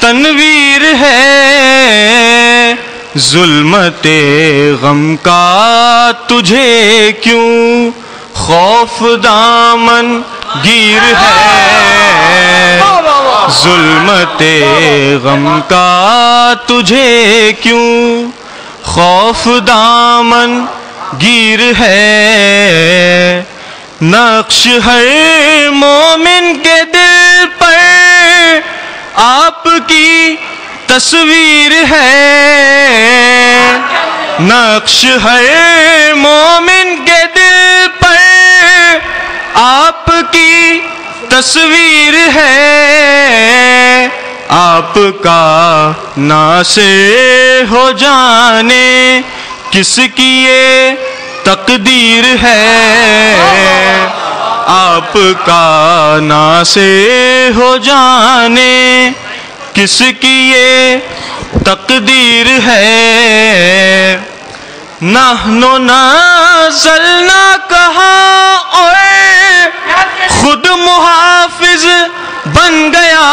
تنویر ہے ظلمت غم کا تجھے کیوں خوف دامن گیر ہے ظلمت غم کا تجھے کیوں خوف دامن گیر ہے نقش ہر مومن کے دل پر آپ کی تصویر ہے نقش ہر مومن کے دل پر آپ کی تصویر ہے آپ کا ناصر ہو جانے کس کی یہ تقدیر ہے آپ کا ناصر ہو جانے کس کی یہ تقدیر ہے نحن نزلنا کہا اور خود محافظ بن گیا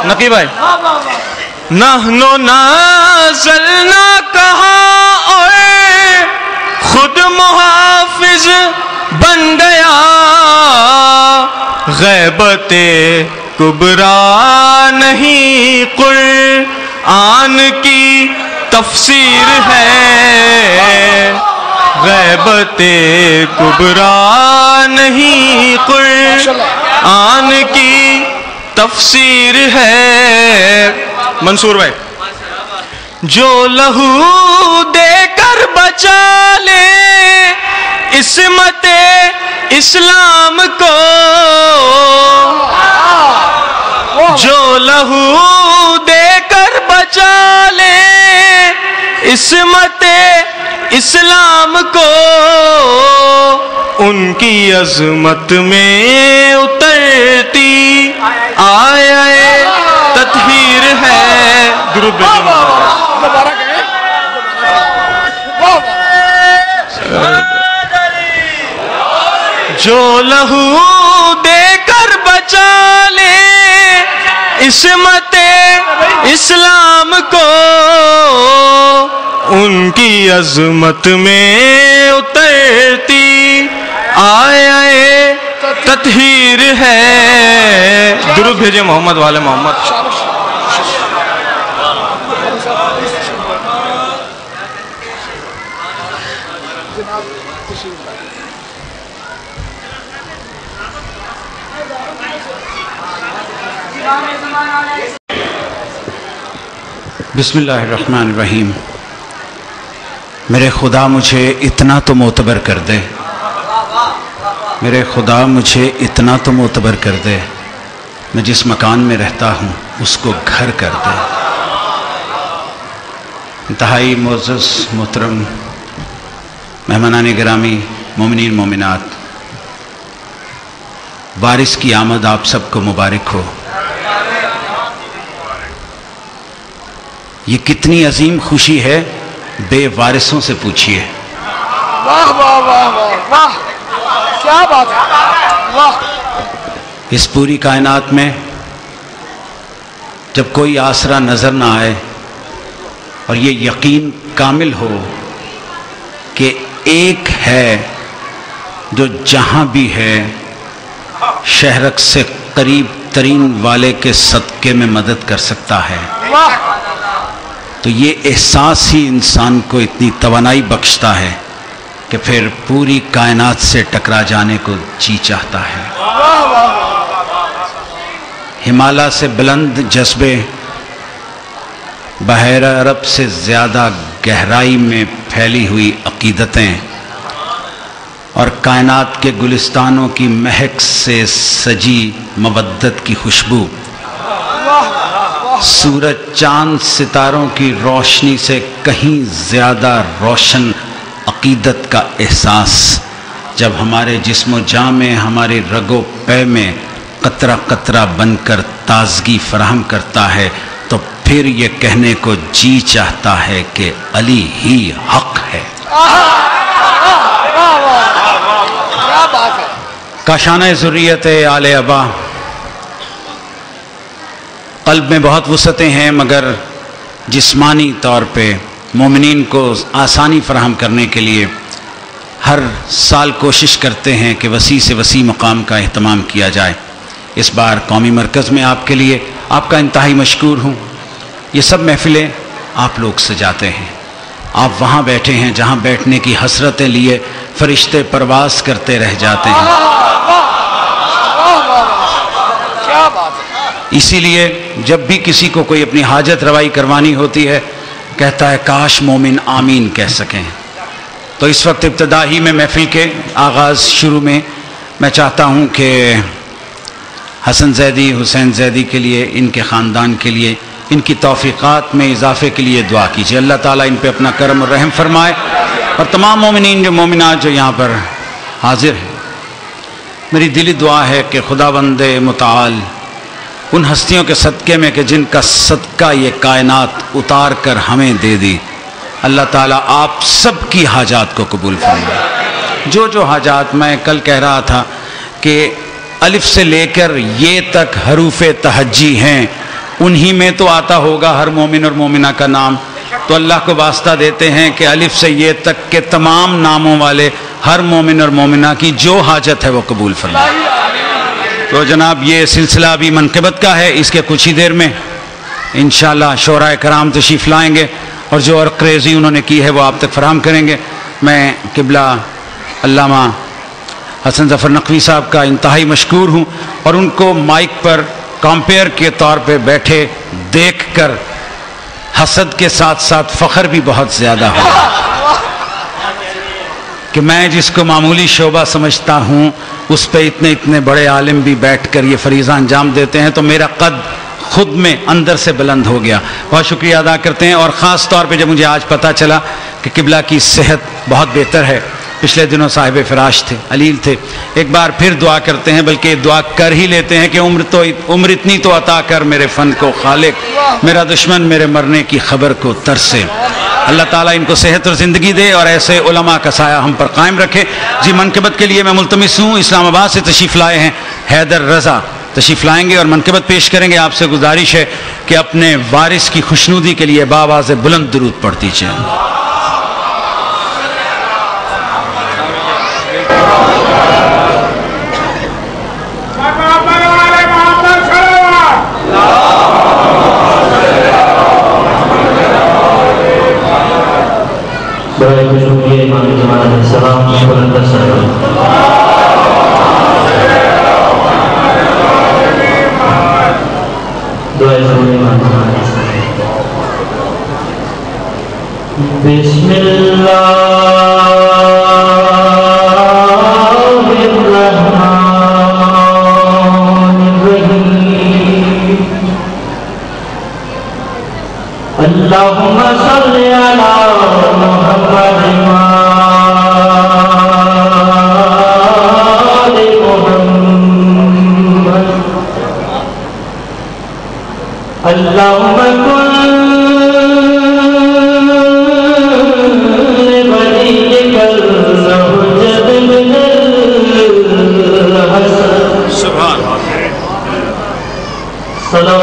نقی بھائی نحن نزلنا کہا اور خود محافظ بن گیا غیبت کبریٰ نہیں قرآن کی تفسیر ہے غیبت کبریٰ نہیں قرآن کی تفسیر ہے منصور بھائی جو لہو دے کر بچا لے عصمت اسلام کو جو لہو دے کر بچا لے عصمت اسلام کو ان کی عظمت میں اترتی آیہ تطہیر ہے درود مبارک ہے جو لہو دے کر بچا لے عصمت اسلام کو ان کی عظمت میں اترتی آیہ تطہیر ہے درود بھیجے محمد والے محمد بسم اللہ الرحمن الرحیم میرے خدا مجھے اتنا تو معتبر کر دے میرے خدا مجھے اتنا تو معتبر کر دے میں جس مکان میں رہتا ہوں اس کو گھر کر دے انتہائی معزز محترم مہمانان گرامی مومنین مومنات وارث کی آمد آپ سب کو مبارک ہو یہ کتنی عظیم خوشی ہے بے وارثوں سے پوچھئے واہ واہ واہ واہ واہ کیا بات ہے واہ اس پوری کائنات میں جب کوئی آسرا نظر نہ آئے اور یہ یقین کامل ہو کہ ایک ہے جو جہاں بھی ہے شہرک سے قریب ترین والے کے صدقے میں مدد کر سکتا ہے تو یہ احساس ہی انسان کو اتنی توانائی بخشتا ہے کہ پھر پوری کائنات سے ٹکرا جانے کو جی چاہتا ہے ہمالیہ سے بلند جذبے بحیرہ عرب سے زیادہ گہرائی میں پھیلی ہوئی عقیدتیں اور کائنات کے گلستانوں کی مہک سے سجی مودت کی خوشبو سورج چاند ستاروں کی روشنی سے کہیں زیادہ روشن عقیدت کا احساس جب ہمارے جسم و جان میں ہمارے رگ و پے میں قطرہ قطرہ بن کر تازگی فراہم کرتا ہے تو پھر یہ کہنے کو جی چاہتا ہے کہ علی ہی حق ہے کاشانہ ذریت آل ابا قلب میں بہت وسعتیں ہیں، مگر جسمانی طور پہ مومنین کو آسانی فراہم کرنے کے لیے ہر سال کوشش کرتے ہیں کہ وسیع سے وسیع مقام کا اہتمام کیا جائے۔ اس بار قومی مرکز میں آپ کے لیے آپ کا انتہائی مشکور ہوں۔ یہ سب محفلیں آپ لوگ سجاتے ہیں، آپ وہاں بیٹھے ہیں جہاں بیٹھنے کی حسرتیں لیے فرشتے پرواز کرتے رہ جاتے ہیں۔ کیا بات ہے! اسی لیے جب بھی کسی کو کوئی اپنی حاجت روائی کروانی ہوتی ہے کہتا ہے کاش مومن آمین کہہ سکیں۔ تو اس وقت ابتدا ہی میں محفل کے آغاز شروع میں میں چاہتا ہوں کہ حسن زیدی، حسین زیدی کے لیے، ان کے خاندان کے لیے، ان کی توفیقات میں اضافے کے لیے دعا کیجیے۔ اللہ تعالیٰ ان پہ اپنا کرم اور رحم فرمائے، اور تمام مومنین جو مومنات جو یہاں پر حاضر ہیں، میری دلی دعا ہے کہ خداوند متعال ان ہستیوں کے صدقے میں کہ جن کا صدقہ یہ کائنات اتار کر ہمیں دے دی، اللہ تعالیٰ آپ سب کی حاجات کو قبول فرمائے۔ جو حاجات، میں کل کہہ رہا تھا کہ الف سے لے کر یہ تک حروف تہجی ہیں، انہی میں تو آتا ہوگا ہر مومن اور مومنہ کا نام، تو اللہ کو واسطہ دیتے ہیں کہ الف سے یہ تک کے تمام ناموں والے ہر مومن اور مومنہ کی جو حاجت ہے وہ قبول فرمائے۔ تو جناب یہ سلسلہ ابھی منقبت کا ہے، اس کے کچھ ہی دیر میں انشاءاللہ شعراء کرام تشریف لائیں گے، اور جو اور کریزی انہوں نے کی ہے وہ آپ تک فراہم کریں گے۔ میں قبلہ علامہ حسن ظفر نقوی صاحب کا انتہائی مشکور ہوں، اور ان کو مائک پر کمپیئر کے طور پہ بیٹھے دیکھ کر حسد کے ساتھ ساتھ فخر بھی بہت زیادہ ہو کہ میں جس کو معمولی شعبہ سمجھتا ہوں اس پہ اتنے بڑے عالم بھی بیٹھ کر یہ فریضہ انجام دیتے ہیں، تو میرا قد خود میں اندر سے بلند ہو گیا۔ بہت شکریہ ادا کرتے ہیں، اور خاص طور پہ جب مجھے آج پتہ چلا کہ قبلہ کی صحت بہت بہتر ہے، پچھلے دنوں صاحب فراش تھے، علیل تھے، ایک بار پھر دعا کرتے ہیں، بلکہ دعا کر ہی لیتے ہیں کہ عمر اتنی تو عطا کر میرے فن کو خالق، میرا دشمن میرے مرنے کی خبر کو ترسے۔ اللہ تعالیٰ ان کو صحت اور زندگی دے، اور ایسے علماء کا سایہ ہم پر قائم رکھے۔ جی منقبت کے لیے میں ملتمس ہوں، اسلام آباد سے تشریف لائے ہیں حیدر رضا، تشریف لائیں گے اور منقبت پیش کریں گے۔ آپ سے گزارش ہے کہ اپنے وارث کی خوشنودی کے لیے بآواز بلند درود پڑھ دیجیے۔ بڑے خوش ہوئے امام جماعت علیہ السلام بلند سلام۔ دعائے سنیں امام جماعت علیہ السلام۔ بسم اللہ الرحمن الرحیم۔ اللہم صلی علی محمد وآل محمد۔ اللہم کن لولیک الحجت بن الحسن۔ سبحان صلوات